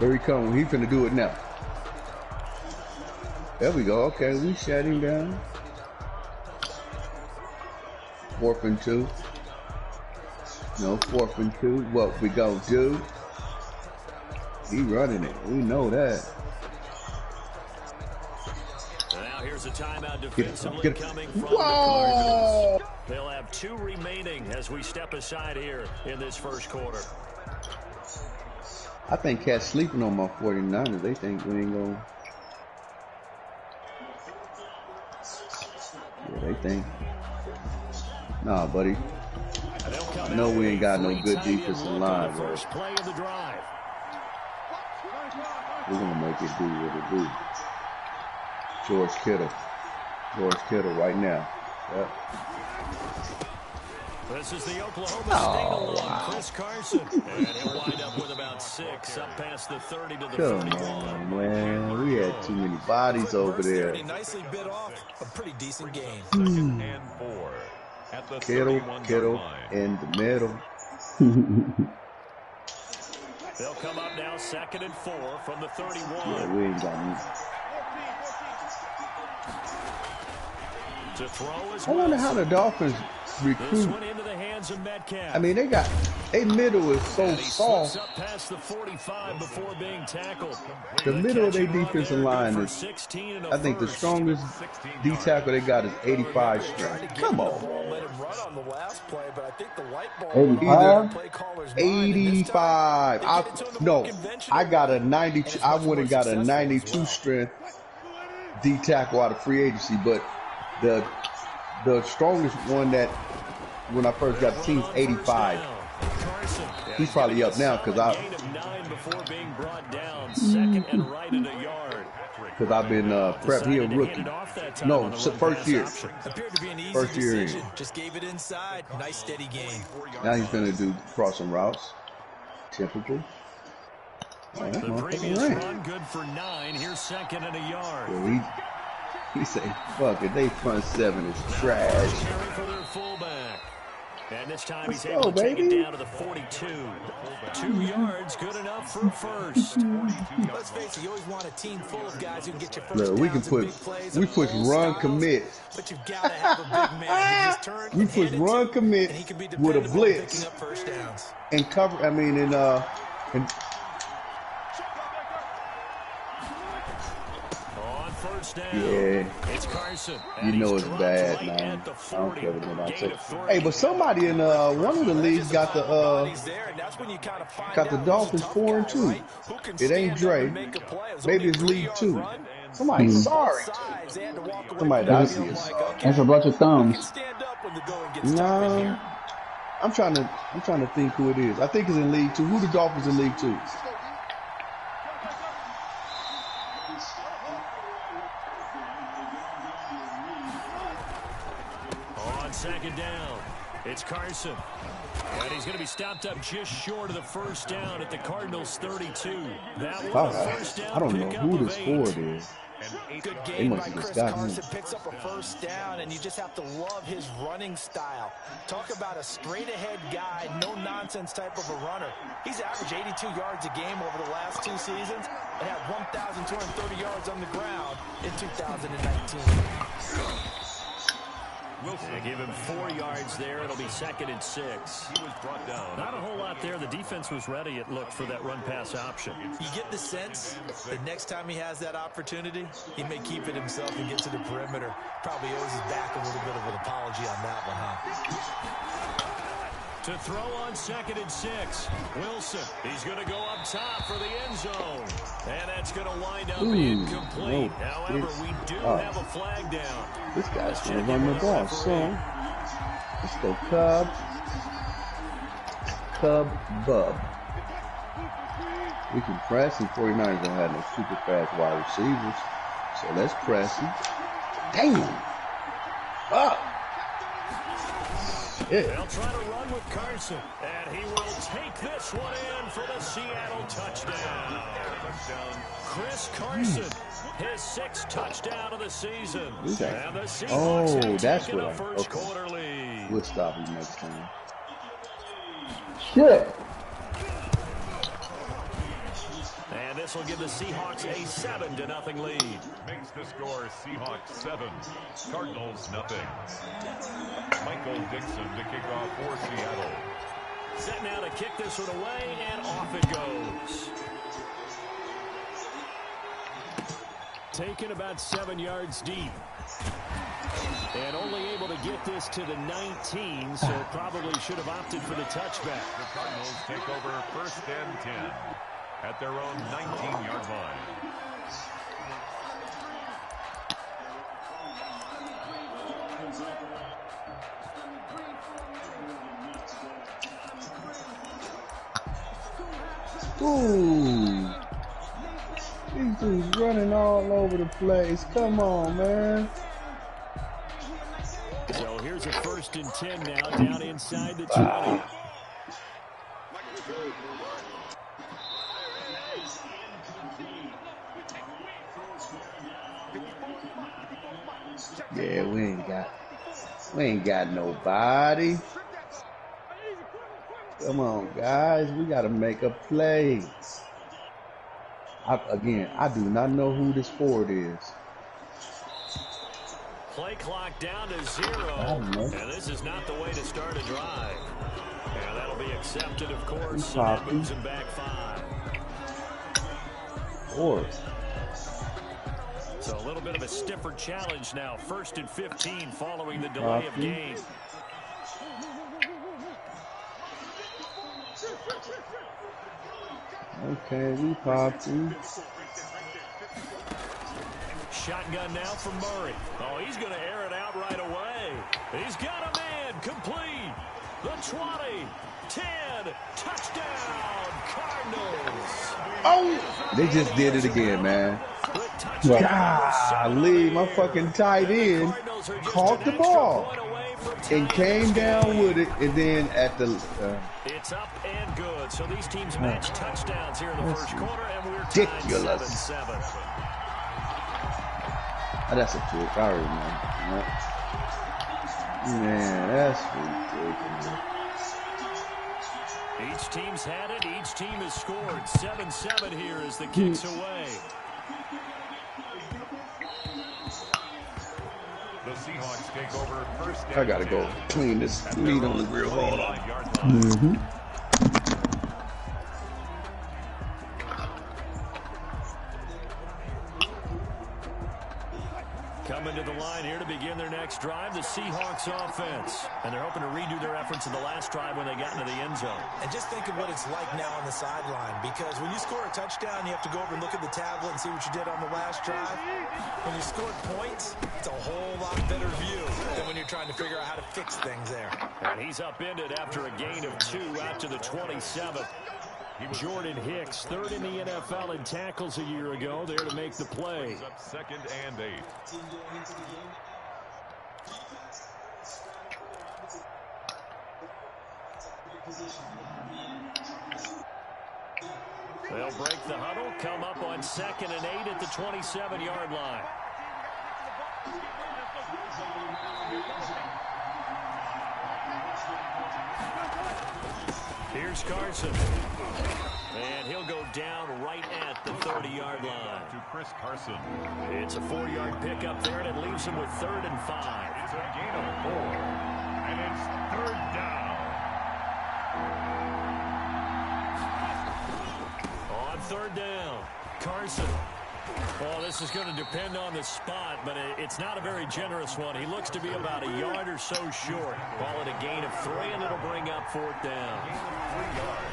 Here he comes. He's finna do it now. There we go. Okay, we shut him down. 4th and 2. No, 4th and 2. What we gonna do? He running it. We know that. Now here's a timeout defensively coming from the Cardinals. They'll have 2 remaining as we step aside here in this first quarter. I think Cat's sleeping on my 49ers. They think we ain't gonna. Yeah, they think. Nah, buddy. I know we ain't got no good defensive line, bro. We're gonna make it do what it do. George Kittle right now. Yep. This is the Oklahoma State Chris Carson. And he'll wind up with about 6 up past the 30 to the 31. Come on, man. We had too many bodies over there. Nicely bit off a pretty decent game. Second and 4 at the Kittle in the middle. They'll come up now 2nd and 4 from the 31. Yeah, we ain't got me. To throw as I wonder how the Dolphins recruit. I mean, they middle is so soft. Up past the 45 before being tackled. The middle of their defensive line is, I think, the strongest D tackle they got is 85 strength. Come on. 85. I got a 92. I would have got a 92 strength D tackle out of free agency, but the strongest one that when I first got the team is 85. He's probably up now because I've been prepped. He a rookie. No, first year. First year in. Just gave it inside. Nice steady game. Now he's gonna do crossing routes. Typical. The previous run good for 9. Here's 2nd and a yard. Yeah, he say, fuck it, they front 7 is trash. For their fullback. And this time he's able to take it down to the 42. 2 yards, good enough for a first. Let's face it, you always want a team full of guys who can get you first. Look, we can put run commit. But you've got to have a big man. We put run commit with a blitz and cover. I mean, and yeah, it's Carson. You know it's bad, man. I don't care what I say. Hey, but somebody in one of the leagues got the Dolphins 4 and 2. It ain't Dre. Maybe it's League 2. Somebody sorry. Somebody I see is sorry. That's a bunch of thumbs. No, I'm trying to think who it is. I think it's in League 2. Who the Dolphins in League 2? Second down. It's Carson. And he's going to be stopped up just short of the first down at the Cardinals' 32. That was first down. I don't know who this forward is. Good game by Chris Carson. Picks up a first down, and you just have to love his running style. Talk about a straight-ahead guy, no-nonsense type of a runner. He's averaged 82 yards a game over the last 2 seasons and had 1,230 yards on the ground in 2019. They give him 4 yards there. It'll be 2nd and 6. He was brought down. Not a whole lot there. The defense was ready, it looked, for that run-pass option. You get the sense the next time he has that opportunity, he may keep it himself and get to the perimeter. Probably owes his back a little bit of an apology on that one, huh? To throw on 2nd and 6. Wilson, he's going to go up top for the end zone. And that's going to wind up incomplete. However, we do have a flag down. This guy's going to run the ball, so let's go Bub. We can press, and 49ers don't have no super fast wide receivers. So let's press him. Damn! Up! They'll try to run with Carson, and he will take this one in for the Seattle touchdown. Chris Carson, his 6th touchdown of the season. And the Seahawks that's what a first quarter lead. We'll stop him next time. Shit. And this will give the Seahawks a 7-0 lead. Makes the score Seahawks 7, Cardinals nothing. Michael Dixon to kick off for Seattle. Set now to kick this one away, and off it goes. Taken about 7 yards deep. And only able to get this to the 19, so probably should have opted for the touchback. The Cardinals take over 1st and 10 at their own 19-yard line. Ooh. These dudes running all over the place. Come on, man. So here's a 1st and 10 now, down inside the 20. Yeah, we ain't got nobody. Come on, guys. We got to make a play. Again, I do not know who this forward is. Play clock down to 0. And this is not the way to start a drive. And that'll be accepted, of course. So that moves him back 5. So a little bit of a stiffer challenge now. 1st and 15 following the delay of game. Okay, we popped him. Shotgun now from Murray. Oh, he's going to air it out right away. He's got a man complete. The 20, 10, touchdown, Cardinals. Oh, they just did it again, man. Golly, my fucking tight end caught the ball and came down with it, and then at the it's up and good. So these teams match touchdowns here in the first quarter, and we're ridiculous. tied 7-7. Oh, that's a trick. I already know. Man, that's ridiculous. Each team's had it. Each team has scored. 7-7 here as the kick's away. The Seahawks take over 1st and I gotta go clean this meat on the grill. Hold on. Coming to the line here to begin their next drive, the Seahawks offense. And they're hoping to redo their efforts in the last drive when they got into the end zone. And just think of what it's like now on the sideline, because when you score a touchdown, you have to go over and look at the tablet and see what you did on the last drive. When you scored points, it's a whole lot better view than when you're trying to figure out how to fix things there. And he's upended after a gain of 2 out to the 27th. Jordan Hicks, 3rd in the NFL in tackles a year ago, there to make the play. Up 2nd and 8. They'll break the huddle, come up on 2nd and 8 at the 27-yard line. Here's Carson. And he'll go down right at the 30-yard line. To Chris Carson. It's a 4-yard pickup there, and it leaves him with 3rd and 5. It's a gain of 4. And it's 3rd down. On 3rd down, Carson. Well, this is going to depend on the spot, but it's not a very generous one. He looks to be about a yard or so short. Call it a gain of 3, and it'll bring up 4th down. Gain of 3 yards.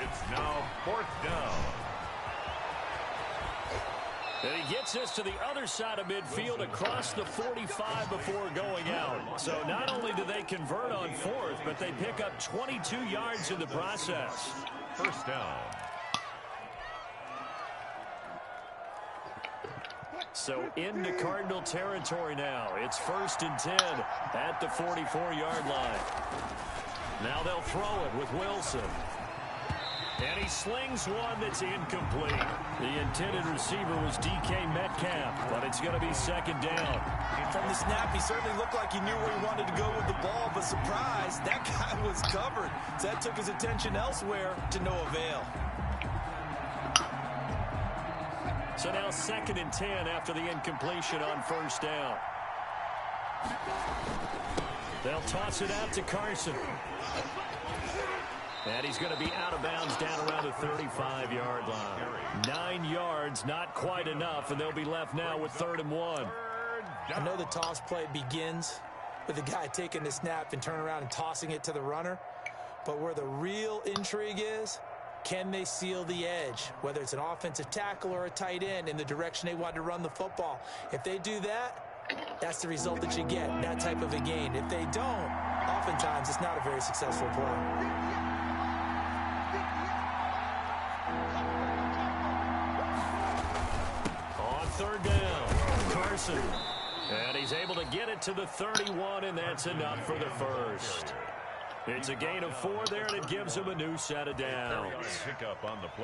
It's now 4th down. And he gets this to the other side of midfield across the 45 before going out. So not only do they convert on 4th, but they pick up 22 yards in the process. 1st down. So into Cardinal territory now. It's 1st and 10 at the 44-yard line. Now they'll throw it with Wilson. And he slings one that's incomplete. The intended receiver was DK Metcalf, but it's going to be 2nd down. From the snap, he certainly looked like he knew where he wanted to go with the ball, but surprise, that guy was covered. So that took his attention elsewhere to no avail. So now 2nd and 10 after the incompletion on first down. They'll toss it out to Carson. And he's going to be out of bounds down around the 35-yard line. 9 yards, not quite enough, and they'll be left now with 3rd and 1. I know the toss play begins with the guy taking the snap and turning around and tossing it to the runner. But where the real intrigue is, can they seal the edge, whether it's an offensive tackle or a tight end, in the direction they want to run the football? If they do that, that's the result that you get, that type of a gain. If they don't, oftentimes it's not a very successful play. On 3rd down, Carson. And he's able to get it to the 31, and that's enough for the first. It's a gain of 4 there, and it gives him a new set of downs.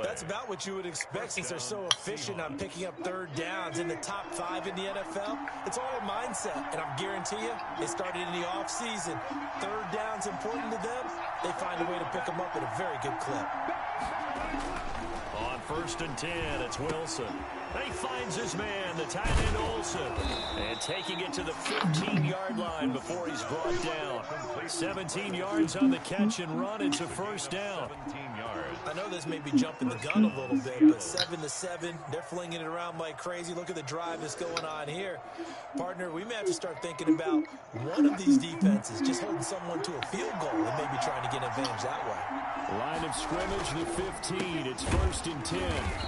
That's about what you would expect since they're so efficient on picking up 3rd downs in the top 5 in the NFL. It's all a mindset, and I guarantee you, it started in the offseason. 3rd down's important to them. They find a way to pick them up at a very good clip. On 1st and 10, it's Wilson. He finds his man, the tight end Olsen, and taking it to the 15-yard line before he's brought down. 17 yards on the catch and run. It's a first down. I know this may be jumping the gun a little bit, but 7-7, they're flinging it around like crazy. Look at the drive that's going on here. Partner, we may have to start thinking about one of these defenses just holding someone to a field goal and maybe trying to get an advantage that way. Line of scrimmage, the 15. It's 1st and 10.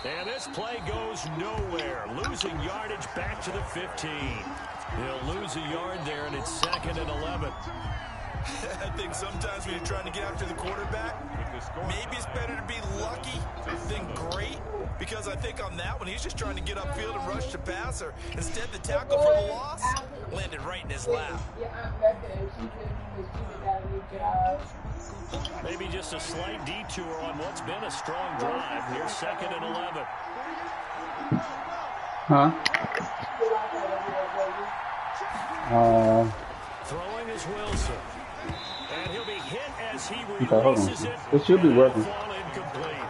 And this play goes nowhere. Losing yardage back to the 15. He'll lose a yard there, and it's 2nd and 11. I think sometimes when you're trying to get after the quarterback, maybe it's better to be lucky than great, because I think on that one, he's just trying to get upfield and rush the passer. Instead, the tackle for the loss landed right in his lap. Maybe just a slight detour on what's been a strong drive. Here's 2nd and 11. Throwing is Wilson. And he'll be hit as he releases it. It should be working. Incomplete.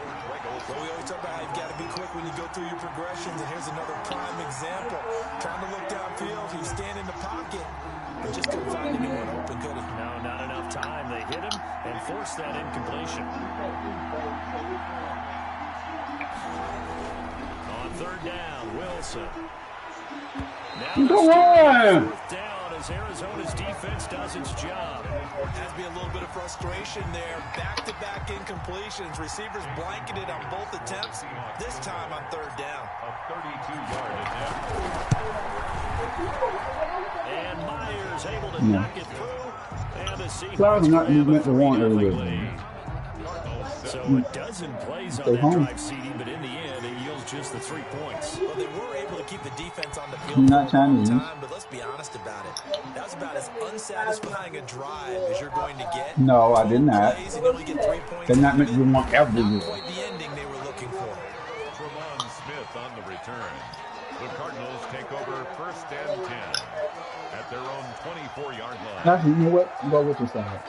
Well, we always talk about how you've got to be quick when you go through your progressions, and here's another prime example. Trying to look downfield, he was standing in the pocket, but just couldn't find anyone open, could he? No, not enough time. They hit him and forced that incompletion. On 3rd down, Wilson. Now fourth down as Arizona's defense does its job. Has to be a little bit of frustration there. Back-to-back incompletions. Receivers blanketed on both attempts. This time on 3rd down. A 32-yard attempt. And Myers able to knock it through. And the Cloud's not movement to want earlier. So a dozen plays on that drive, CD, but in the end, it yields just the 3 points. Well, they were able to keep the defense on the field for a long time, but let's be honest about it. That was about as unsatisfying a drive as you're going to get. No, I did not. They're not making you want every year. Quite the ending they were looking for. Tremont Smith on the return. The Cardinals take over 1st and 10 at their own 24-yard line. Now, you know what? Go with your side.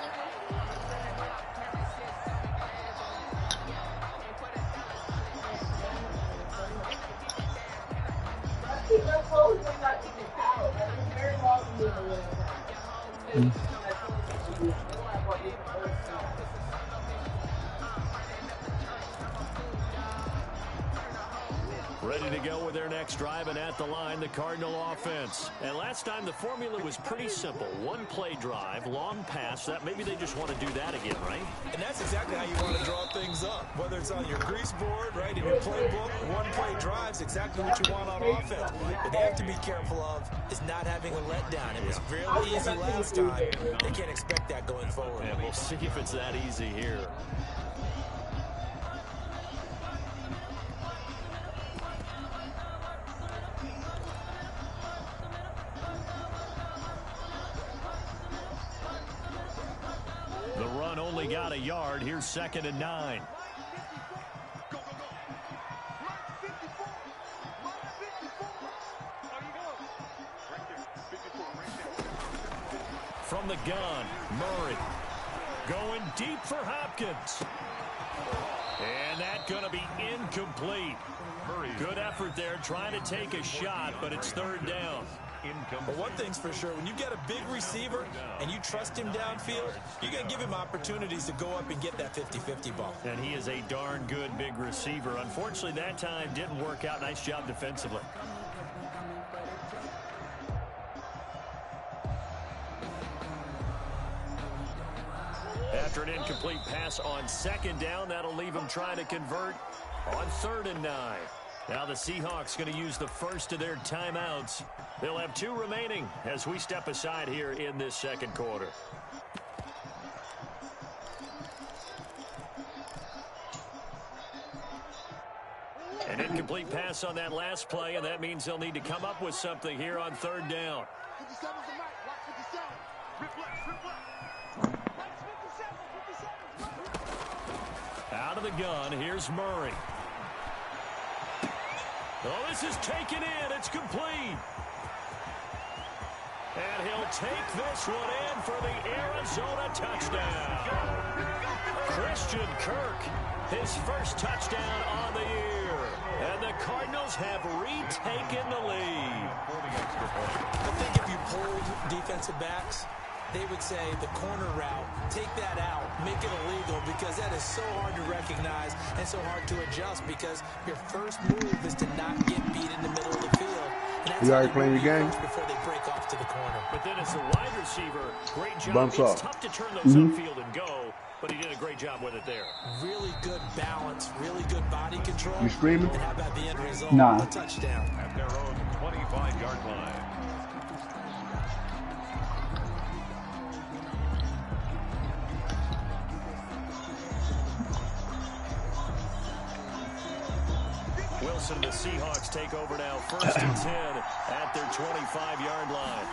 Ready to go with their next drive, and at the line, the Cardinal offense. And last time, the formula was pretty simple. One play drive, long pass. That maybe they just want to do that again, right? And that's exactly how you want to draw things up. Whether it's on your grease board, right, in your playbook, one play drive's exactly what you want on offense. What they have to be careful of is not having a letdown. It was really easy last time. They can't expect that going forward. And we'll see if it's that easy here. The run only got a yard. Here's 2nd and 9. From the gun, Murray going deep for Hopkins. And that's going to be incomplete. Murray Good effort there, trying to take a shot, but it's third down. But one thing's for sure, when you get a big receiver and you trust him downfield, you're going to give him opportunities to go up and get that 50-50 ball. And he is a darn good big receiver. Unfortunately, that time didn't work out. Nice job defensively. After an incomplete pass on second down, that'll leave him trying to convert on 3rd and 9. Now the Seahawks going to use the first of their timeouts. They'll have 2 remaining as we step aside here in this second quarter. An incomplete pass on that last play, and that means they'll need to come up with something here on 3rd down. Out of the gun, here's Murray. Oh, this is taken in. It's complete. And he'll take this one in for the Arizona touchdown. Christian Kirk, his first touchdown on the year. And the Cardinals have retaken the lead. I think if you pulled defensive backs, they would say the corner route, take that out, make it illegal, because that is so hard to recognize and so hard to adjust, because your first move is to not get beat in the middle of the field. You already playing the game? Before they break off to the corner. But then as a wide receiver, great job. Bumps it's off. Tough to turn those upfield and go, but he did a great job with it there. Really good balance, really good body control. You screaming? And how about the end result? Nah. A touchdown. At their own 25-yard line. Wilson and the Seahawks take over now, 1st and 10 at their 25-yard line.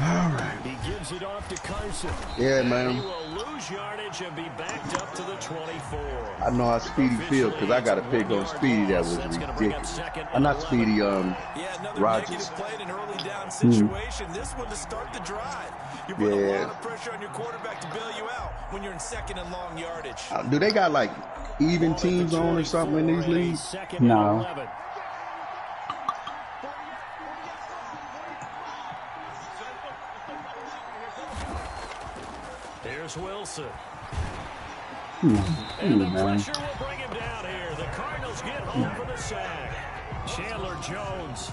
All right. He gives it off to Carson. Yeah, man. He will lose yardage and be backed up to the 24. I know how Speedy feels because I got a pick on Speedy that was ridiculous. I'm not Speedy, Yeah, another Rogers. negative play in an early down situation. This one to start the drive. You put a lot of pressure on your quarterback to bail you out when you're in 2nd and long yardage. Do they got like even teams on or something in these leagues? No. Here's Wilson. And And the pressure will bring him down here. The Cardinals get home for the sack. Chandler Jones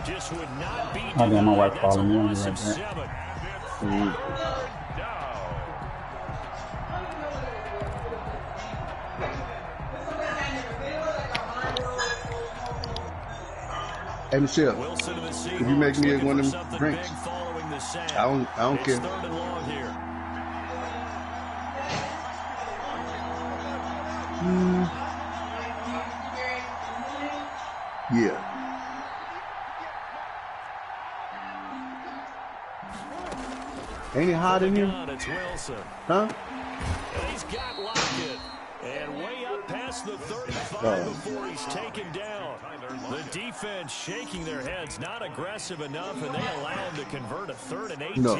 just would not be damn, my wife That's a calling me loss right of there. 7. Hey, Michelle, Wilson and the Seahawks could you make me looking one for of them something drinks? big following the sack. I don't It's care. 3rd and long here. Yeah. Ain't it hot in here? It's Wilson. Huh? And he's got Lockett. And way up past the 35 before he's taken down. The defense shaking their heads, not aggressive enough, and they allow him to convert a 3rd and 18. No.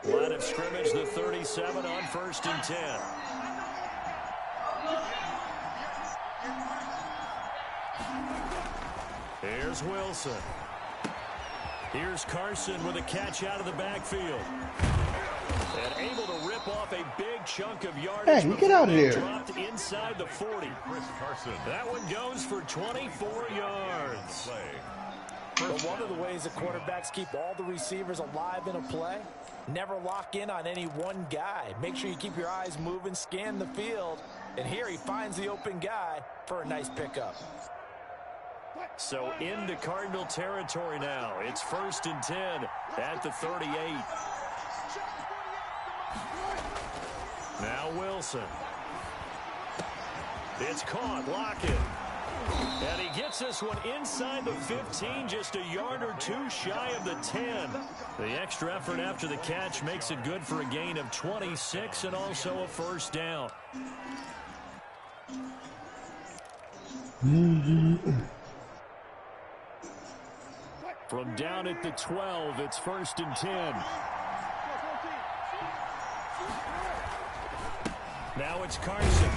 Line of scrimmage, the 37 on 1st and 10. Here's Wilson. Here's Carson with a catch out of the backfield. And able to rip off a big chunk of yardage. Hey, get out of there. Dropped inside the 40. Chris Carson. That one goes for 24 yards. But one of the ways the quarterbacks keep all the receivers alive in a play, never lock in on any one guy. Make sure you keep your eyes moving, scan the field. And here he finds the open guy for a nice pickup. So into Cardinal territory now. It's 1st and 10 at the 38. Now Wilson. It's caught. Lockett. And he gets this one inside the 15, just a yard or two shy of the 10. The extra effort after the catch makes it good for a gain of 26 and also a 1st down. From down at the 12, it's 1st and 10. Now it's Carson.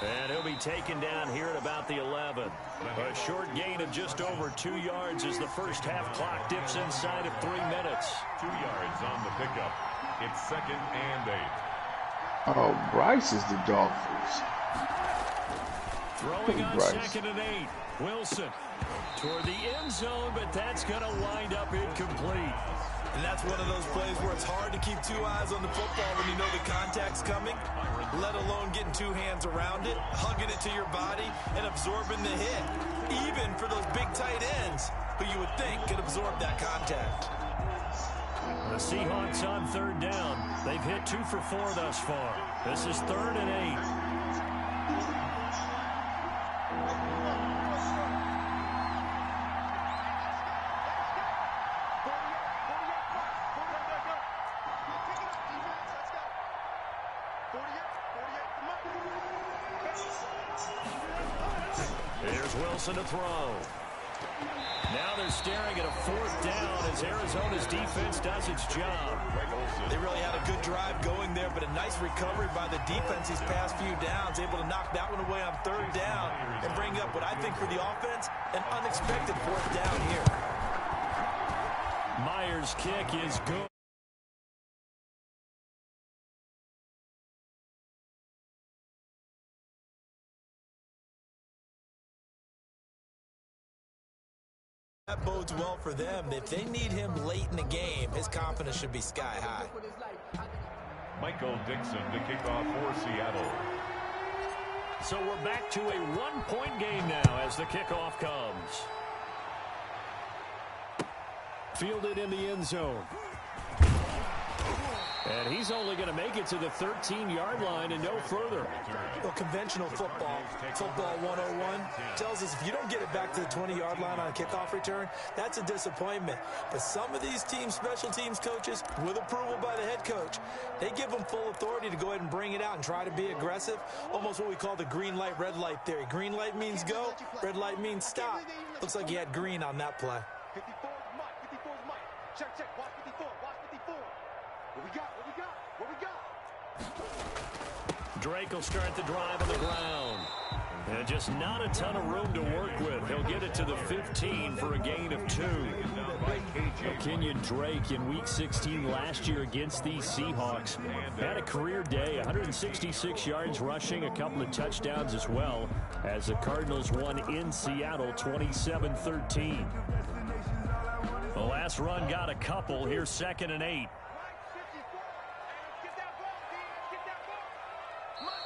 And he'll be taken down here at about the 11. A short gain of just over 2 yards as the first half clock dips inside of 3 minutes. 2 yards on the pickup. It's 2nd and 8. Oh, Bryce is the dog face. Throwing on Bryce. 2nd and 8. Wilson toward the end zone, but that's going to wind up incomplete. And that's one of those plays where it's hard to keep 2 eyes on the football when you know the contact's coming, let alone getting 2 hands around it, hugging it to your body, and absorbing the hit. Even for those big tight ends who you would think could absorb that contact. The Seahawks on 3rd down. They've hit 2 for 4 thus far. This is 3rd and 8. Here's Wilson to throw. Now they're staring at a 4th down as Arizona's defense does its job. They really had a good drive going there, but a nice recovery by the defense these past few downs, able to knock that one away on 3rd down and bring up what I think for the offense, an unexpected 4th down here. Myers' kick is good. That bodes well for them. If they need him late in the game, his confidence should be sky high. Michael Dixon to kick off for Seattle. So we're back to a 1-point game now as the kickoff comes. Fielded in the end zone. And he's only going to make it to the 13-yard line and no further. Well, conventional football 101, tells us if you don't get it back to the 20-yard line on a kickoff return, that's a disappointment. But some of these special teams coaches, with approval by the head coach, they give them full authority to go ahead and bring it out and try to be aggressive, almost what we call the green light, red light theory. Green light means go, red light means stop. Looks like he had green on that play. 54 is Mike, 54 is Mike. Check, watch 54, watch 54. What we got? Drake will start the drive on the ground. And just not a ton of room to work with. He'll get it to the 15 for a gain of 2. Kenyon Drake in Week 16 last year against these Seahawks had a career day, 166 yards rushing, a couple of touchdowns as well, as the Cardinals won in Seattle 27-13. The last run got a couple. Here's 2nd and 8.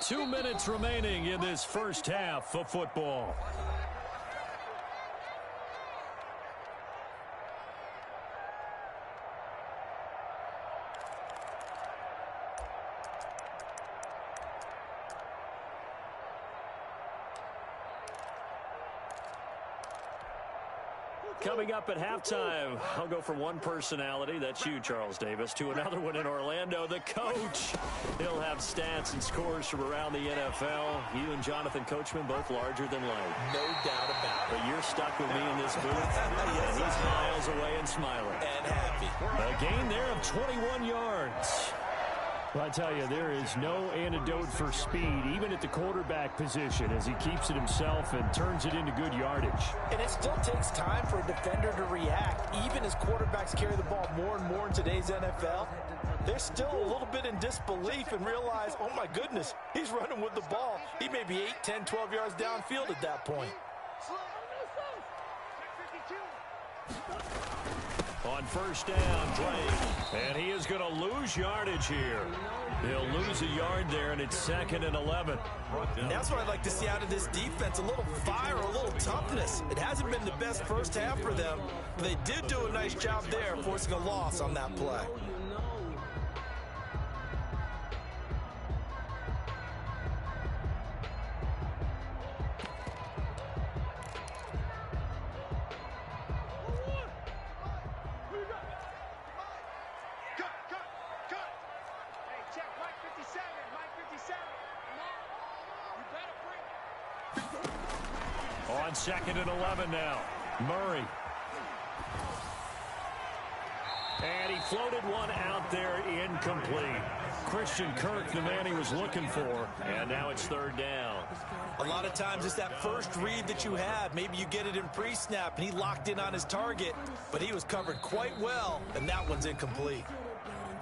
2 minutes remaining in this first half of football. Coming up at halftime, I'll go from one personality, that's you, Charles Davis, to another one in Orlando, the coach. He'll have stats and scores from around the NFL. You and Jonathan Coachman, both larger than life. No doubt about it. But you're stuck with me in this booth. Yes, and he's miles away and smiling. And happy. A gain there of 21 yards. Well, I tell you, there is no antidote for speed, even at the quarterback position, as he keeps it himself and turns it into good yardage. And it still takes time for a defender to react. Even as quarterbacks carry the ball more and more in today's NFL, they're still a little bit in disbelief and realize, oh my goodness, he's running with the ball. He may be 8, 10, 12 yards downfield at that point. On first down, Drake. And he is going to lose yardage here. He'll lose a yard there, and it's 2nd and 11. And that's what I'd like to see out of this defense, a little fire, a little toughness. It hasn't been the best first half for them, but they did do a nice job there, forcing a loss on that play. On 2nd and 11 now. Murray. And he floated one out there incomplete. Christian Kirk, the man he was looking for, and now it's third down. A lot of times it's that first read that you have. Maybe you get it in pre-snap, and he locked in on his target, but he was covered quite well, and that one's incomplete.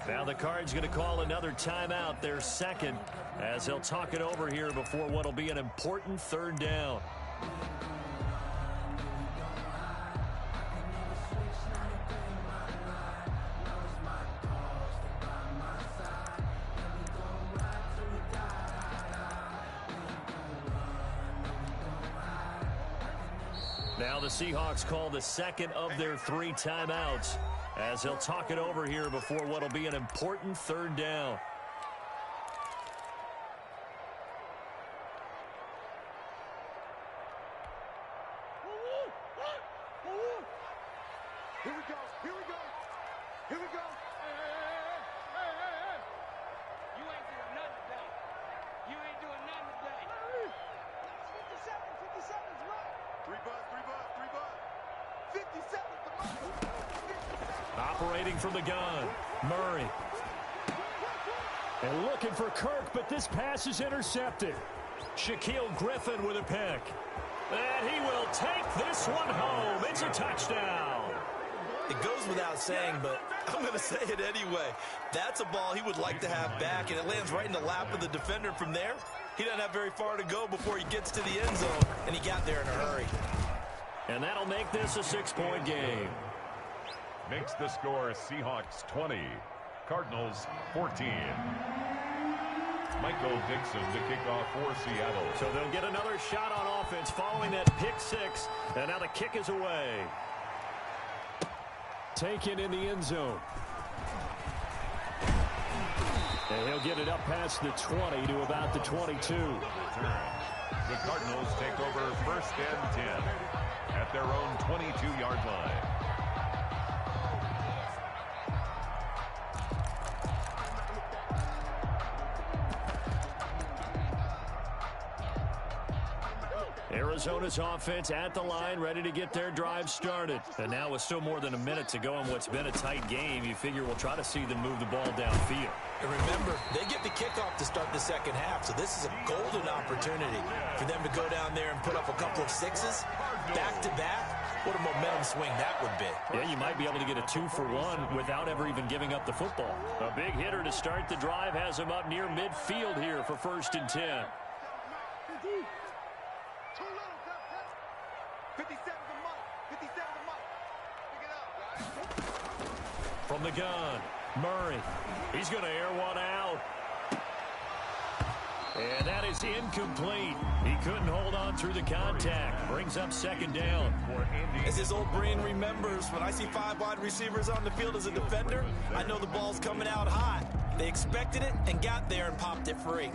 Now the Cards going to call another timeout, their second, as they'll talk it over here before what will be an important third down. Now the Seahawks call the second of their 3 timeouts as they'll talk it over here before what will be an important third down. Here we go. Here we go. Here we go. Hey. You ain't doing nothing today. You ain't doing nothing today. 57's right. 3 buzz. 57's the money. Operating from the gun, Murray. And looking for Kirk, but this pass is intercepted. Shaquille Griffin with a pick. And he will take this one home. It's a touchdown. It goes without saying, but I'm going to say it anyway. That's a ball he would like to have back, and it lands right in the lap of the defender from there. He doesn't have very far to go before he gets to the end zone, and he got there in a hurry. And that'll make this a 6-point game. Makes the score Seahawks 20, Cardinals 14. Michael Dixon to kick off for Seattle. So they'll get another shot on offense following that pick 6, and now the kick is away. Taken in the end zone. And he'll get it up past the 20 to about the 22. The Cardinals take over 1st and 10 at their own 22-yard line. Arizona's offense at the line, ready to get their drive started. And now with still more than a minute to go in what's been a tight game, you figure we'll try to see them move the ball downfield. And remember, they get the kickoff to start the second half, so this is a golden opportunity for them to go down there and put up a couple of 6s back-to-back. What a momentum swing that would be. Yeah, you might be able to get a 2-for-1 without ever even giving up the football. A big hitter to start the drive has him up near midfield here for 1st and 10. 57's the money. 57's the money. Pick it up, guys. From the gun, Murray. He's going to air one out. And that is incomplete. He couldn't hold on through the contact. Brings up 2nd down. As his old brain remembers, when I see 5 wide receivers on the field as a defender, I know the ball's coming out hot. They expected it and got there and popped it free.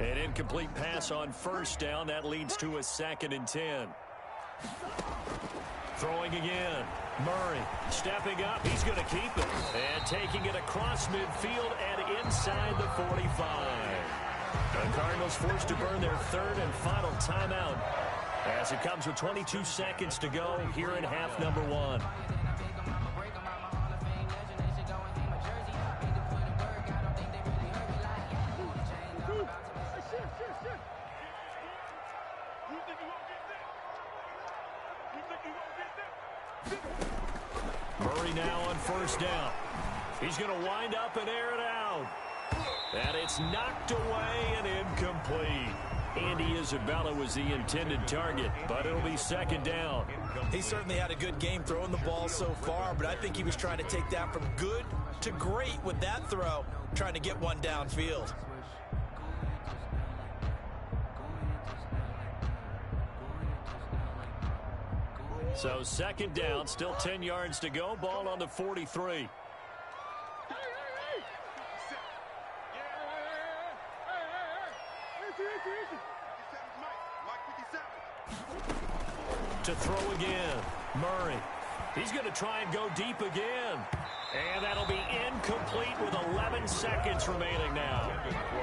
An incomplete pass on 1st down. That leads to a 2nd and 10. Throwing again. Murray stepping up. He's going to keep it. And taking it across midfield and inside the 45. The Cardinals forced to burn their 3rd and final timeout as it comes with 22 seconds to go here in half number 1. Murray now on 1st down. He's going to wind up and air it out. And it's knocked away and incomplete. Andy Isabella was the intended target, but it'll be 2nd down. He certainly had a good game throwing the ball so far, but I think he was trying to take that from good to great with that throw, trying to get one downfield. So 2nd down, still 10 yards to go. Ball on the 43. To throw again, Murray. He's going to try and go deep again. And that'll be incomplete with 11 seconds remaining now.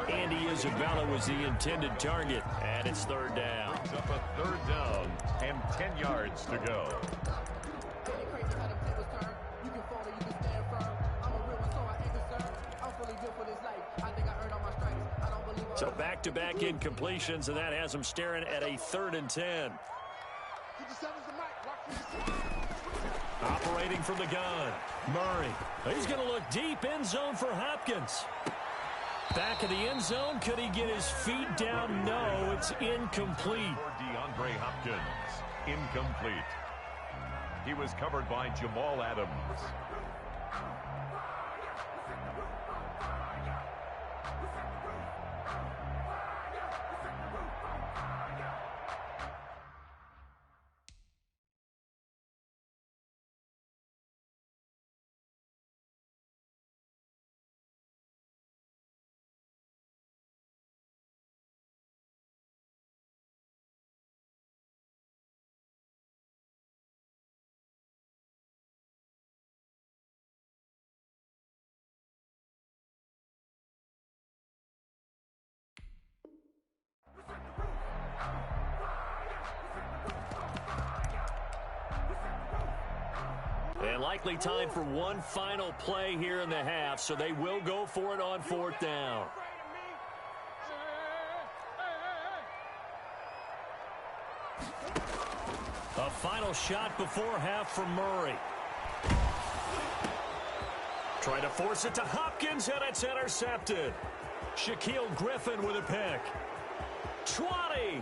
Andy Isabella was the intended target, and it's third down. Brings up a third down and 10 yards to go. So back-to-back incompletions, and that has him staring at a 3rd and 10. Operating from the gun, Murray. He's going to look deep, end zone for Hopkins. Back of the end zone, could he get his feet down? No, it's incomplete. For DeAndre Hopkins, incomplete. He was covered by Jamal Adams. And likely time for one final play here in the half, so they will go for it on 4th down. A final shot before half from Murray. Trying to force it to Hopkins, and it's intercepted. Shaquille Griffin with a pick. 20.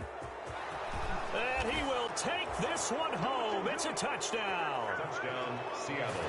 And he will take this one home. It's a touchdown. Touchdown, Seattle.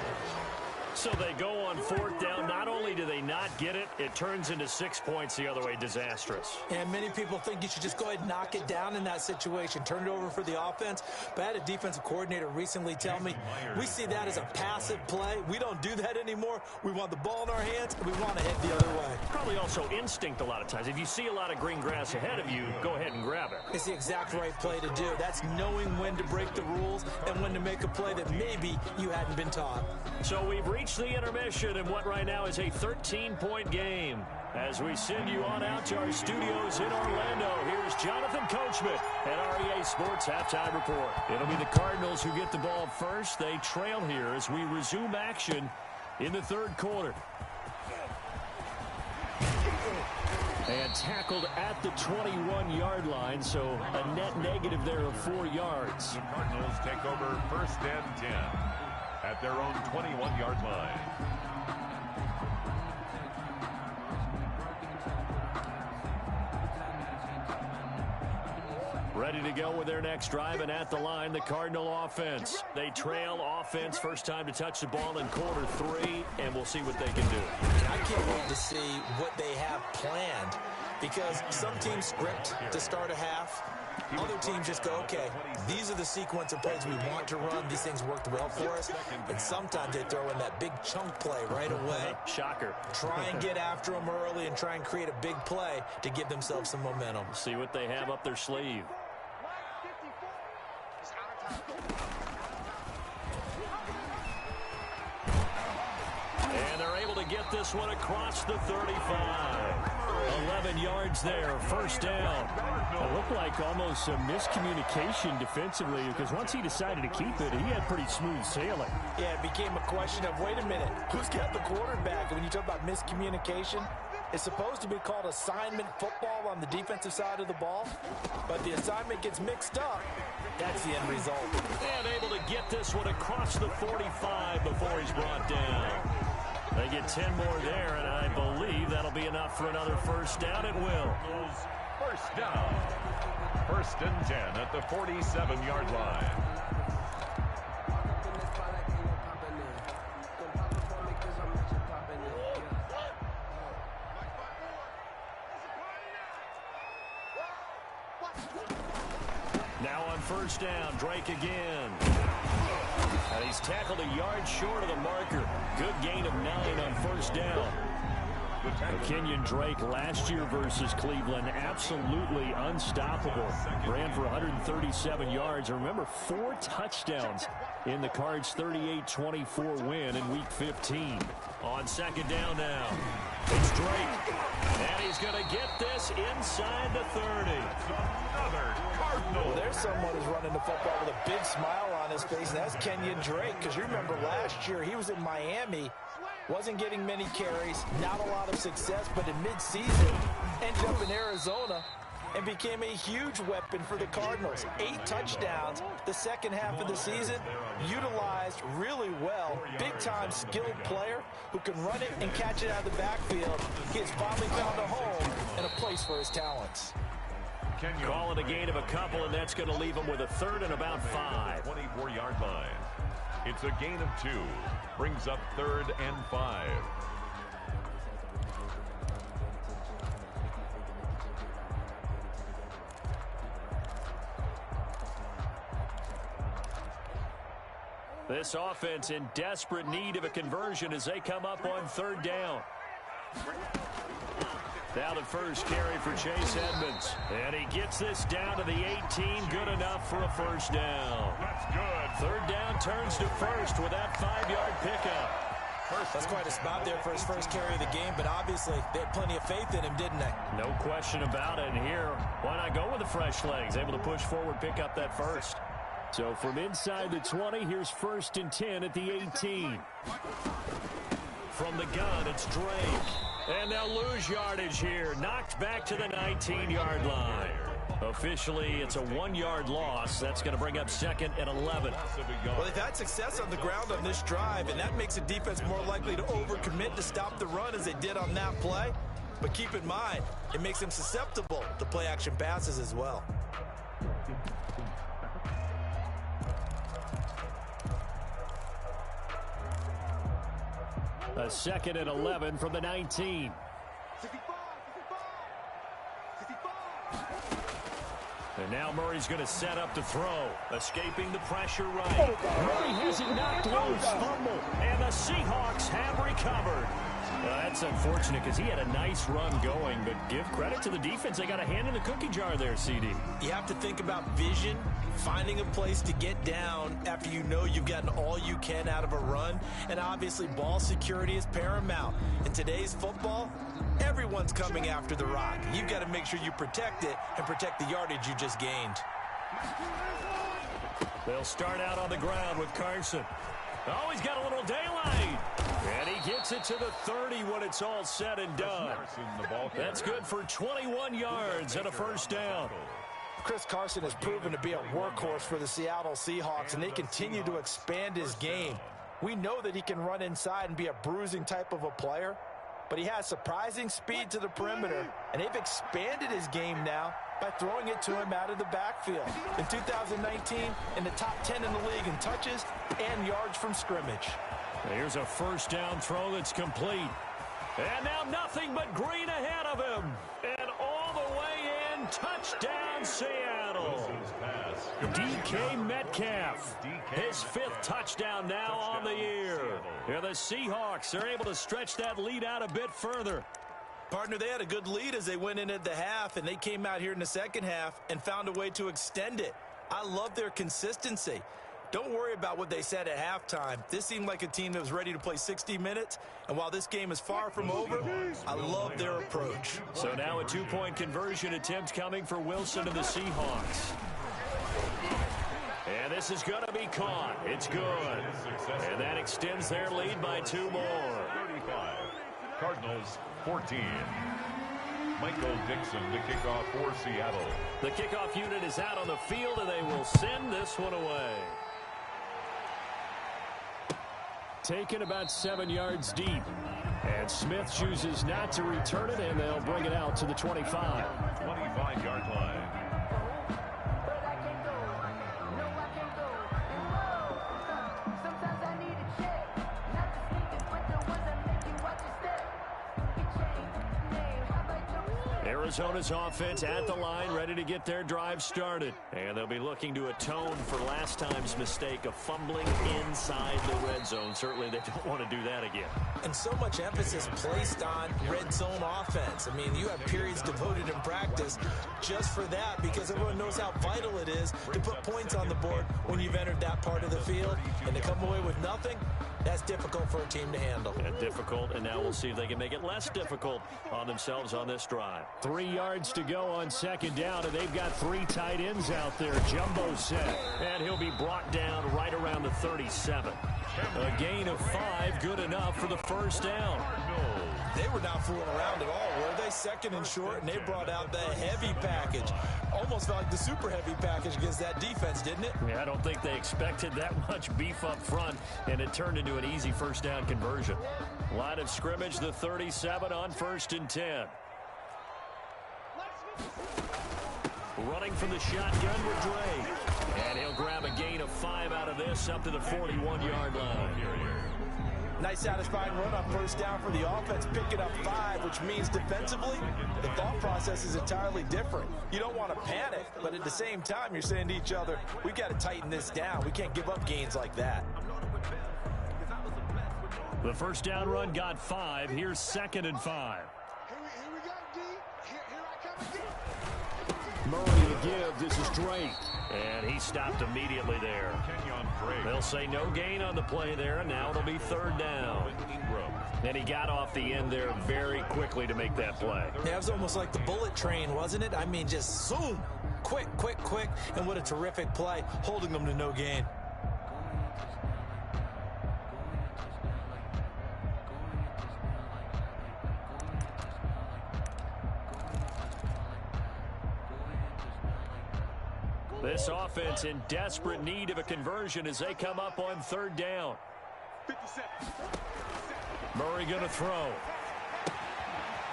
So they go on 4th down. Not only do they not get it, it turns into 6 points the other way. Disastrous. And many people think you should just go ahead and knock it down in that situation. Turn it over for the offense. But I had a defensive coordinator recently tell me, we see that as a passive play. We don't do that anymore. We want the ball in our hands, and we want to head the other way. Probably also instinct a lot of times. If you see a lot of green grass ahead of you, go ahead and grab it. It's the exact right play to do. That's knowing when to break the rules and when to make a play that maybe you hadn't been taught. So we've reached the intermission in what right now is a 13-point game. As we send you on out to our studios in Orlando, here's Jonathan Coachman at REA Sports Halftime Report. It'll be the Cardinals who get the ball first. They trail here as we resume action in the 3rd quarter. And tackled at the 21-yard line, so a net negative there of 4 yards. The Cardinals take over 1st and 10 at their own 21-yard line. Ready to go with their next drive, and at the line, the Cardinal offense. They trail offense, first time to touch the ball in quarter 3, and we'll see what they can do. I can't wait to see what they have planned, because some teams script to start a half. Other teams just go, okay, these are the sequence of plays we want to run. These things worked well for us. And sometimes they throw in that big chunk play right away. Shocker. Try and get after them early and try and create a big play to give themselves some momentum. See what they have up their sleeve. And they're able to get this one across the 35. 11 yards there, 1st down. It looked like almost a miscommunication defensively, because once he decided to keep it, he had pretty smooth sailing. Yeah, it became a question of, wait a minute, who's got the quarterback? And when you talk about miscommunication, it's supposed to be called assignment football on the defensive side of the ball, but the assignment gets mixed up. That's the end result. And able to get this one across the 45 before he's brought down. They get 10 more there, and I believe that'll be enough for another 1st down. It will. 1st down. 1st and 10 at the 47-yard line. Now on 1st down, Drake again. And he's tackled a yard short of the marker. Good gain of 9 on 1st down. Kenyon Drake last year versus Cleveland, absolutely unstoppable. Ran for 137 yards. Remember, 4 touchdowns in the Cards' 38-24 win in Week 15. On second down now, it's Drake. And he's going to get this inside the 30. Another Cardinal. Well, there's someone who's running the football with a big smile on his face, and that's Kenyon Drake. Because you remember last year, he was in Miami. Wasn't getting many carries, not a lot of success, but in midseason, ended up in Arizona and became a huge weapon for the Cardinals. 8 touchdowns the second half of the season, utilized really well. Big-time skilled player who can run it and catch it out of the backfield. He has finally found a home and a place for his talents. Call it a gain of a couple, and that's going to leave him with a third and about 5. 24-yard line. It's a gain of 2. Brings up 3rd and 5. This offense in desperate need of a conversion as they come up on 3rd down. Now the first carry for Chase Edmonds. And he gets this down to the 18. Good enough for a first down. That's good. 3rd down turns to first with that 5-yard pickup. That's quite a spot there for his first carry of the game, but obviously they had plenty of faith in him, didn't they? No question about it. And here, why not go with the fresh legs? Able to push forward, pick up that first. So from inside the 20, here's 1st and 10 at the 18. From the gun, it's Drake. And they'll lose yardage here. Knocked back to the 19-yard line. Officially, it's a 1-yard loss. That's going to bring up 2nd and 11. Well, they've had success on the ground on this drive, and that makes the defense more likely to overcommit to stop the run as they did on that play. But keep in mind, it makes them susceptible to play-action passes as well. A 2nd and 11 from the 19. 65. And now Murray's going to set up to throw. Escaping the pressure right. Murray has it knocked loose. Fumble. And the Seahawks have recovered. That's unfortunate because he had a nice run going, but give credit to the defense. They got a hand in the cookie jar there, CD. You have to think about vision, finding a place to get down after you know you've gotten all you can out of a run, and obviously ball security is paramount. In today's football, everyone's coming after the rock. You've got to make sure you protect it and protect the yardage you just gained. They'll start out on the ground with Carson. Oh, he's got a little daylight. And he gets it to the 30 when it's all said and done. That's good for 21 yards and a first down. Chris Carson has proven to be a workhorse for the Seattle Seahawks, and they continue to expand his game. We know that he can run inside and be a bruising type of a player, but he has surprising speed to the perimeter, and they've expanded his game now by throwing it to him out of the backfield. In 2019, in the top 10 in the league in touches and yards from scrimmage. Here's a first down throw that's complete. And now nothing but green ahead of him. And all the way in, touchdown Seattle. DK Metcalf, his 5th touchdown now on the year. Here the Seahawks are able to stretch that lead out a bit further. Partner, they had a good lead as they went into the half, and they came out here in the second half and found a way to extend it. I love their consistency. Don't worry about what they said at halftime. This seemed like a team that was ready to play 60 minutes, and while this game is far from over, I love their approach. So now a 2-point conversion attempt coming for Wilson and the Seahawks. And this is going to be caught. It's good. And that extends their lead by 2 more. 35. Cardinals 14. Michael Dixon to kick off for Seattle. The kickoff unit is out on the field, and they will send this one away. Taken about 7 yards deep. And Smith chooses not to return it, and they'll bring it out to the 25. 25-yard line. Arizona's offense at the line, ready to get their drive started. And they'll be looking to atone for last time's mistake of fumbling inside the red zone. Certainly they don't want to do that again. And so much emphasis placed on red zone offense. I mean, you have periods devoted in practice just for that because everyone knows how vital it is to put points on the board when you've entered that part of the field. And to come away with nothing, that's difficult for a team to handle. And difficult, and now we'll see if they can make it less difficult on themselves on this drive. 3 yards to go on second down, and they've got 3 tight ends out there. Jumbo set, and he'll be brought down right around the 37. A gain of 5, good enough for the first down. They were not fooling around at all, were they? Second and short, and they brought out the heavy package. Almost felt like the super heavy package against that defense, didn't it? Yeah, I don't think they expected that much beef up front, and it turned into an easy first down conversion. Line of scrimmage, the 37 on 1st and 10. Running from the shotgun with Drake. And he'll grab a gain of 5 out of this up to the 41-yard line. Nice satisfying run on first down for the offense, picking up 5, which means defensively, the thought process is entirely different. You don't want to panic, but at the same time, you're saying to each other, we've got to tighten this down. We can't give up gains like that. The first down run got 5. Here's 2nd and 5. Here we go, D. Here I come again. Murray to give. This is Drake. And he stopped immediately there. They'll say no gain on the play there, and now it'll be 3rd down. And he got off the end there very quickly to make that play. Yeah, it was almost like the bullet train, wasn't it? I mean, just zoom. Quick, quick, quick. And what a terrific play, holding them to no gain. This offense in desperate need of a conversion as they come up on 3rd down. 57. Murray going to throw.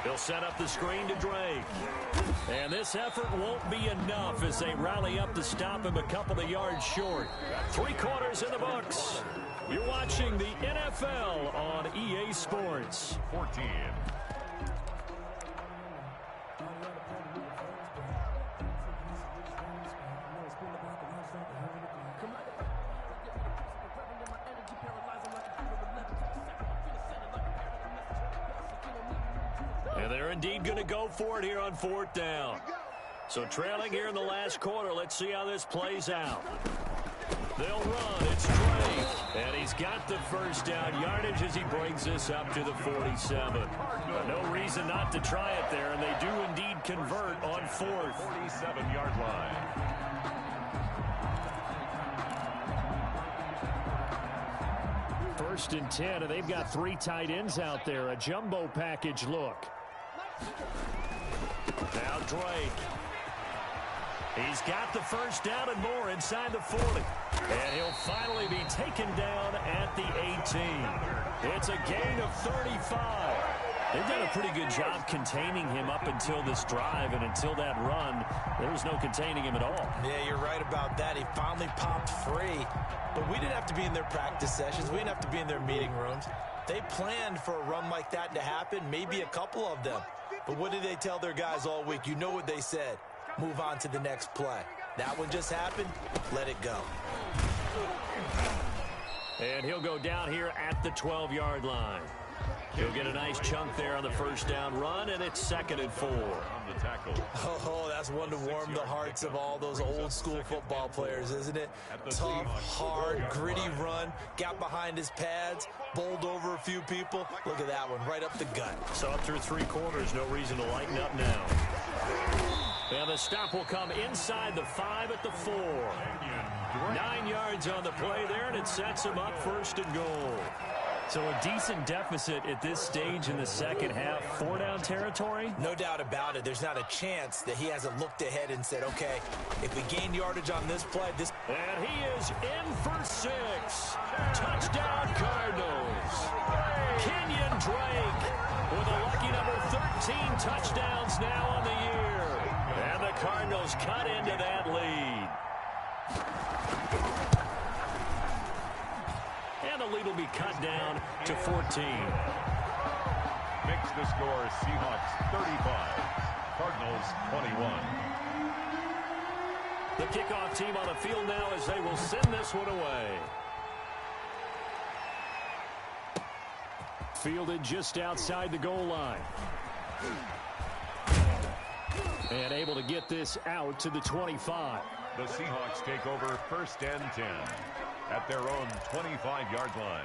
He'll set up the screen to Drake. And this effort won't be enough as they rally up to stop him a couple of yards short. 3 quarters in the books. You're watching the NFL on EA Sports. 14. And they're indeed going to go for it here on 4th down. So trailing here in the last quarter, let's see how this plays out. They'll run. It's Drake. And he's got the first down yardage as he brings this up to the 47. No reason not to try it there, and they do indeed convert on 4th. 47-yard line. First and 10, and they've got 3 tight ends out there. A jumbo package look. Now Drake. He's got the first down and more inside the 40. And he'll finally be taken down at the 18. It's a gain of 35. They've done a pretty good job containing him up until this drive, and until that run, there was no containing him at all. Yeah, you're right about that. He finally popped free. But we didn't have to be in their practice sessions. We didn't have to be in their meeting rooms. They planned for a run like that to happen, maybe a couple of them. But what did they tell their guys all week? You know what they said. Move on to the next play. That one just happened. Let it go. And he'll go down here at the 12-yard line. He'll get a nice chunk there on the first down run, and it's 2nd and 4. On the tackle. Oh, that's one to warm the hearts of all those old-school football players, isn't it? Tough, hard, gritty run, got behind his pads, bowled over a few people. Look at that one, right up the gut. Saw through 3 quarters, no reason to lighten up now. And the stop will come inside the 5 at the 4. 9 yards on the play there, and it sets him up 1st and goal. So a decent deficit at this stage in the second half. 4-down territory? No doubt about it. There's not a chance that he hasn't looked ahead and said, okay, if we gain yardage on this play, this... And he is in for 6. Touchdown Cardinals. Kenyon Drake with a lucky number 13 touchdowns now on the year. And the Cardinals cut into that lead. And the lead will be cut down to 14. Makes the score Seahawks 35. Cardinals 21. The kickoff team on the field now as they will send this one away. Fielded just outside the goal line. And able to get this out to the 25. The Seahawks take over 1st and 10 at their own 25-yard line.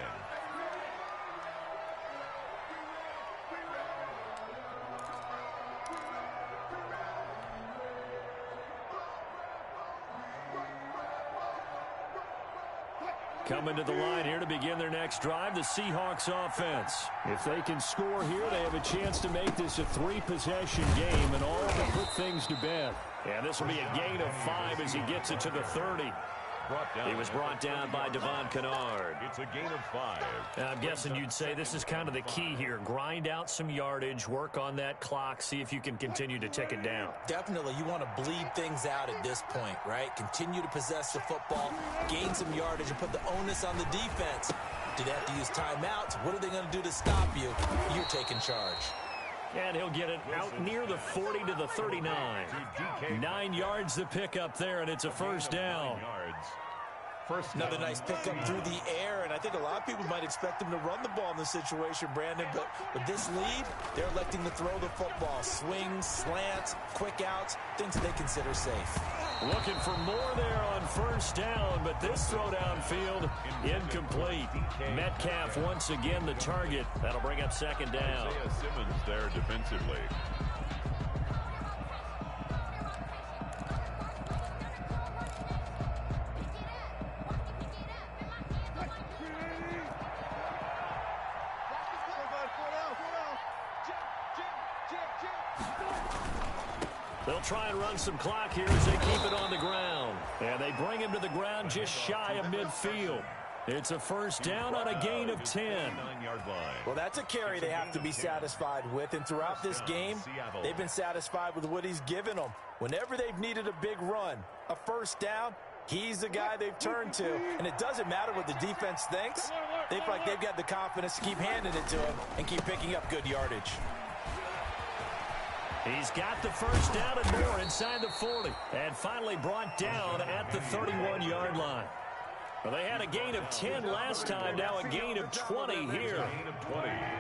Coming to the line here to begin their next drive, the Seahawks offense. If they can score here, they have a chance to make this a 3-possession game and all to put things to bed. And this will be a gain of 5 as he gets it to the 30. He was brought down by Devon Kennard. It's a gain of 5. And I'm guessing you'd say this is kind of the key here. Grind out some yardage, work on that clock, see if you can continue to tick it down. Definitely, you want to bleed things out at this point, right? Continue to possess the football, gain some yardage, and put the onus on the defense. Do they have to use timeouts? What are they going to do to stop you? You're taking charge. And he'll get it out near the 40 to the 39. 9 yards to pick up there, and it's a first down. Another nice pickup through the air, and I think a lot of people might expect him to run the ball in this situation, Brandon, but with this lead, they're electing to throw the football. Swings, slants, quick outs, things that they consider safe. Looking for more there on first down, but this throw downfield incomplete. Metcalf once again the target. That'll bring up second down. Isaiah Simmons there defensively. They'll try and run some clock here as they keep it on the ground. And they bring him to the ground just shy of midfield. It's a first down on a gain of 10. Well, that's a carry they have to be satisfied with. And throughout this game, they've been satisfied with what he's given them. Whenever they've needed a big run, a first down, he's the guy they've turned to. And it doesn't matter what the defense thinks. They feel like they've got the confidence to keep handing it to him and keep picking up good yardage. He's got the first down and more inside the 40. And finally brought down at the 31-yard line. Well, they had a gain of 10 last time, now a gain of 20 here.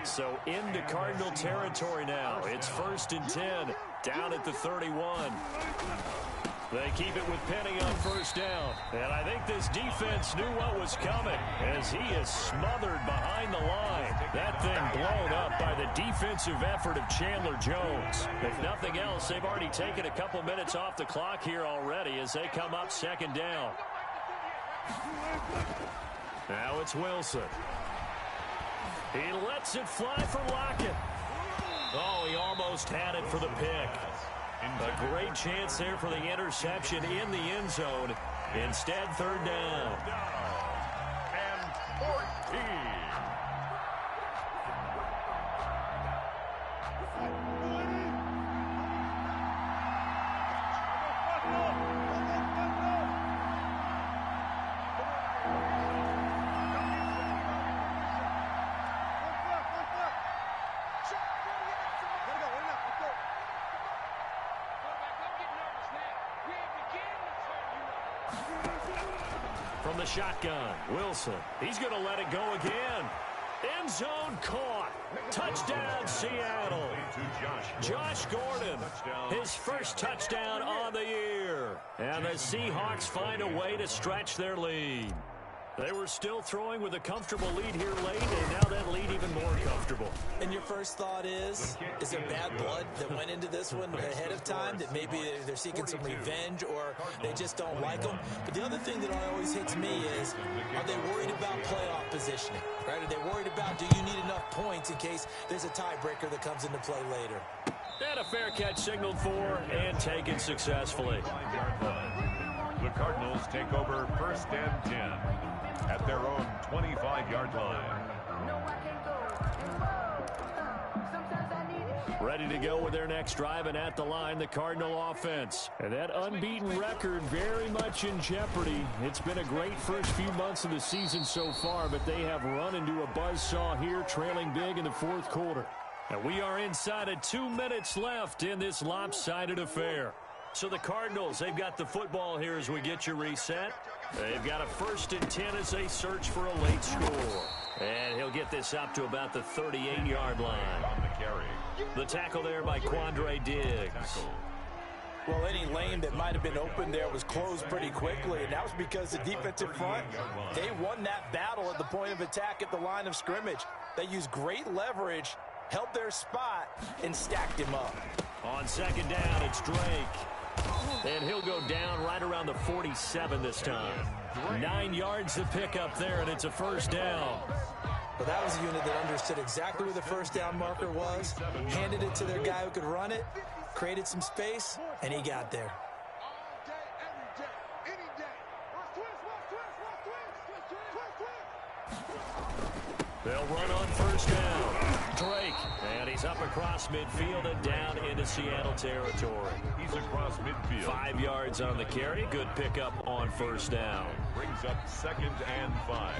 So into Cardinal territory now. It's 1st and 10, down at the 31. They keep it with Penny on first down. And I think this defense knew what was coming as he is smothered behind the line. That thing blown up by the defensive effort of Chandler Jones. If nothing else, they've already taken a couple minutes off the clock here already as they come up second down. Now it's Wilson. He lets it fly for Lockett. Oh, he almost had it for the pick. A great chance there for the interception in the end zone. Instead, third down. And 14. From the shotgun, Wilson. He's going to let it go again. End zone caught. Touchdown, Seattle. Josh Gordon, his first touchdown on the year. And the Seahawks find a way to stretch their lead. They were still throwing with a comfortable lead here late, and now that lead even more comfortable. And your first thought is there bad blood that went into this one ahead of time, that maybe they're seeking some revenge or they just don't like them? But the other thing that always hits me is, are they worried about playoff positioning? Right? Are they worried about, do you need enough points in case there's a tiebreaker that comes into play later? And a fair catch signaled for and taken successfully. The Cardinals take over 1st and 10 at their own 25-yard line. Ready to go with their next drive, and at the line, the Cardinal offense. And that unbeaten record very much in jeopardy. It's been a great first few months of the season so far, but they have run into a buzzsaw here, trailing big in the fourth quarter. And we are inside of 2 minutes left in this lopsided affair. So the Cardinals, they've got the football here as we get you reset. They've got a 1st and 10 as they search for a late score. And he'll get this up to about the 38-yard line. On the carry. The tackle there by Quandre Diggs. Well, any lane that might have been open there was closed pretty quickly, and that was because the defensive front, they won that battle at the point of attack at the line of scrimmage. They used great leverage, held their spot, and stacked him up. On 2nd down, it's Drake. And he'll go down right around the 47 this time. 9 yards to pick up there, and it's a 1st down. But that was a unit that understood exactly where the 1st down marker was, handed it to their guy who could run it, created some space, and he got there. All day, every day, any day. They'll run on 1st down. Drake, and he's up across midfield and down into Seattle territory. He's across midfield. 5 yards on the carry. Good pickup on 1st down. Brings up 2nd and 5.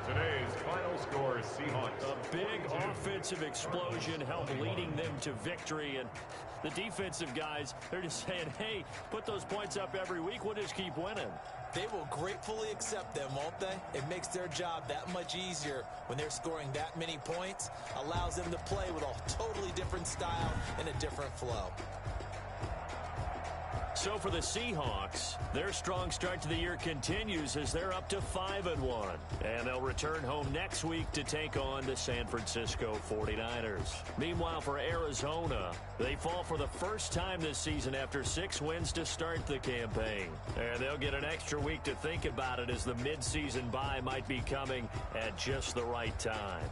Today's final score, Seahawks. A big offensive explosion helped leading them to victory, and the defensive guys, they're just saying, hey, put those points up every week, we'll just keep winning. They will gratefully accept them, won't they? It makes their job that much easier when they're scoring that many points, allows them to play with a totally different style and a different flow. So for the Seahawks, their strong start to the year continues as they're up to 5-1. And they'll return home next week to take on the San Francisco 49ers. Meanwhile, for Arizona, they fall for the first time this season after 6 wins to start the campaign. And they'll get an extra week to think about it as the midseason bye might be coming at just the right time.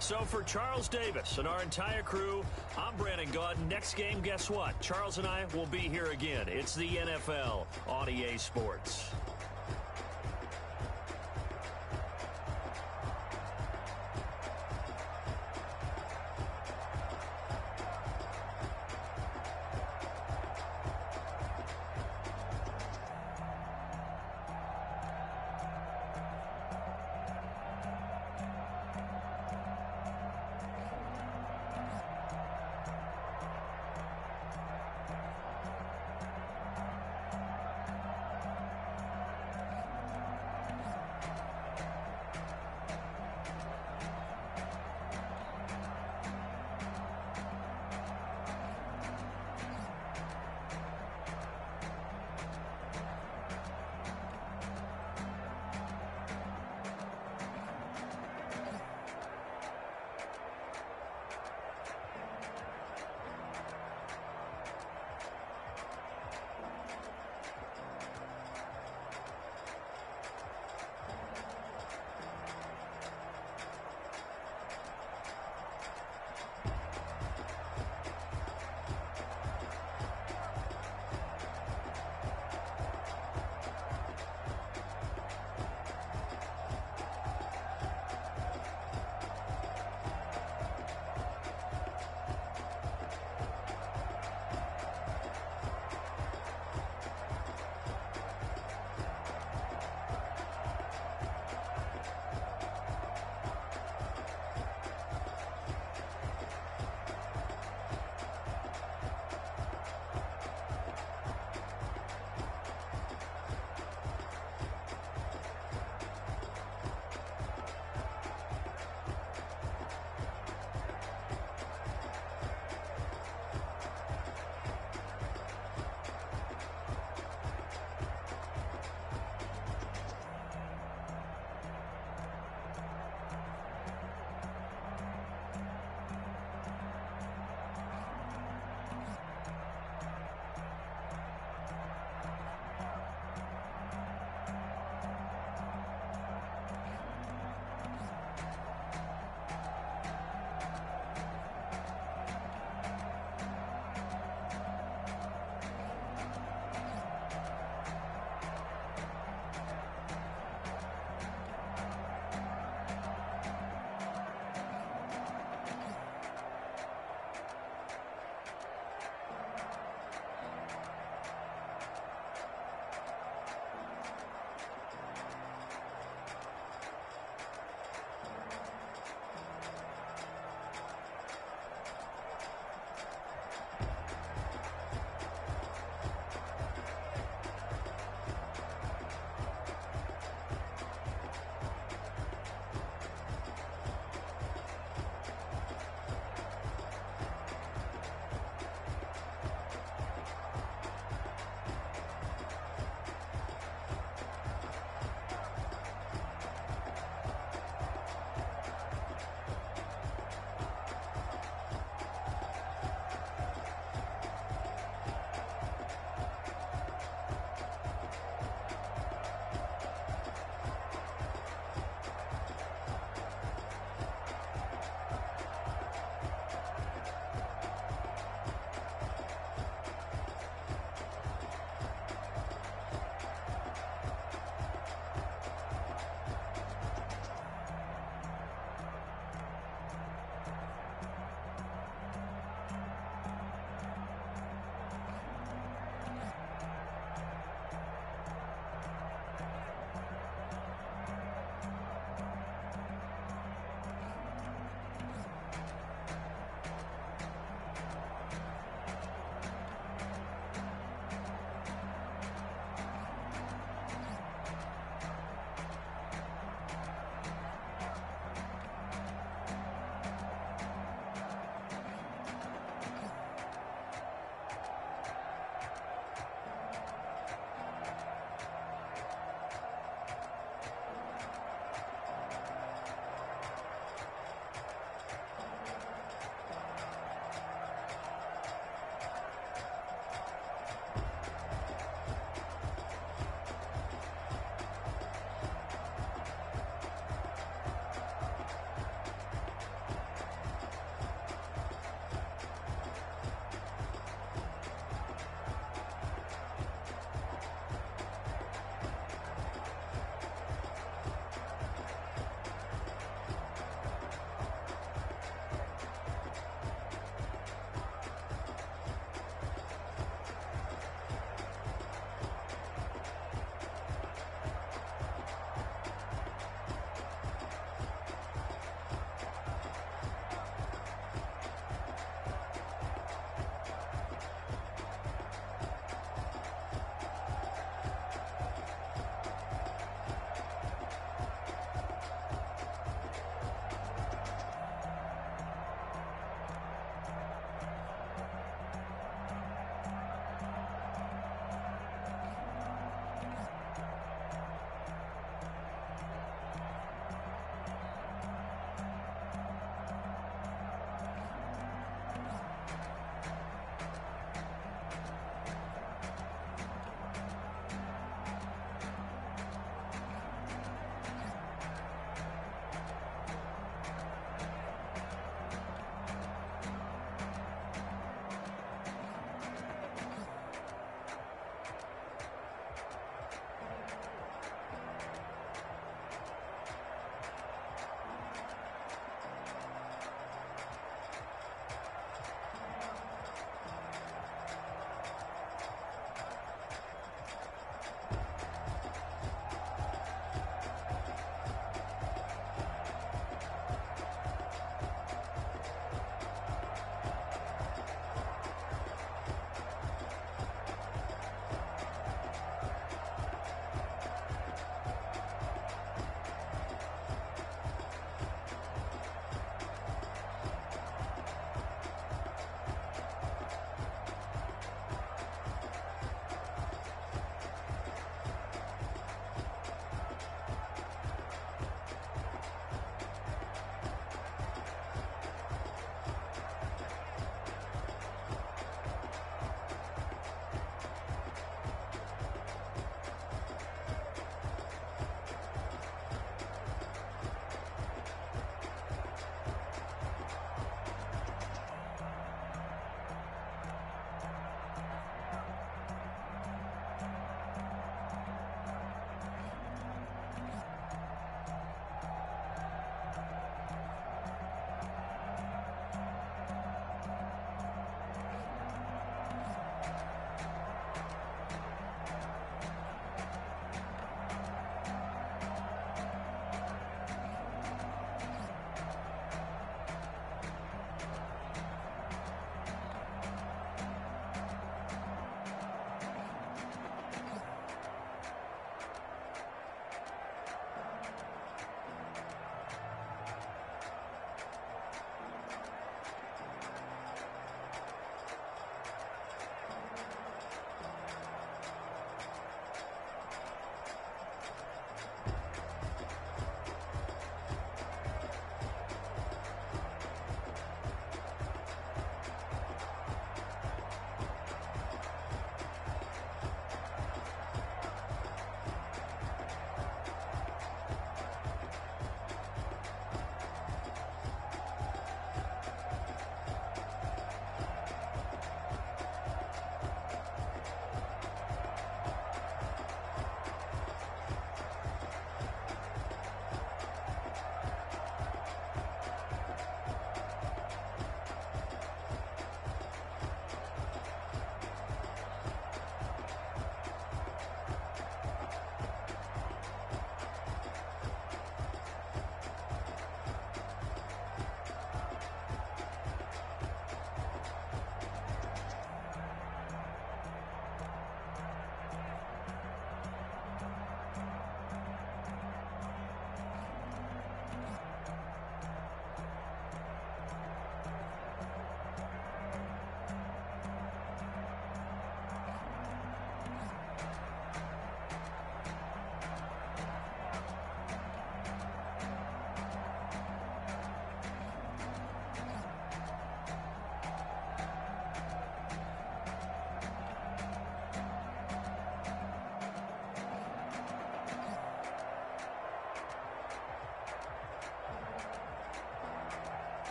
So for Charles Davis and our entire crew, I'm Brandon Gaudin. Next game, guess what? Charles and I will be here again. It's the NFL on EA Sports.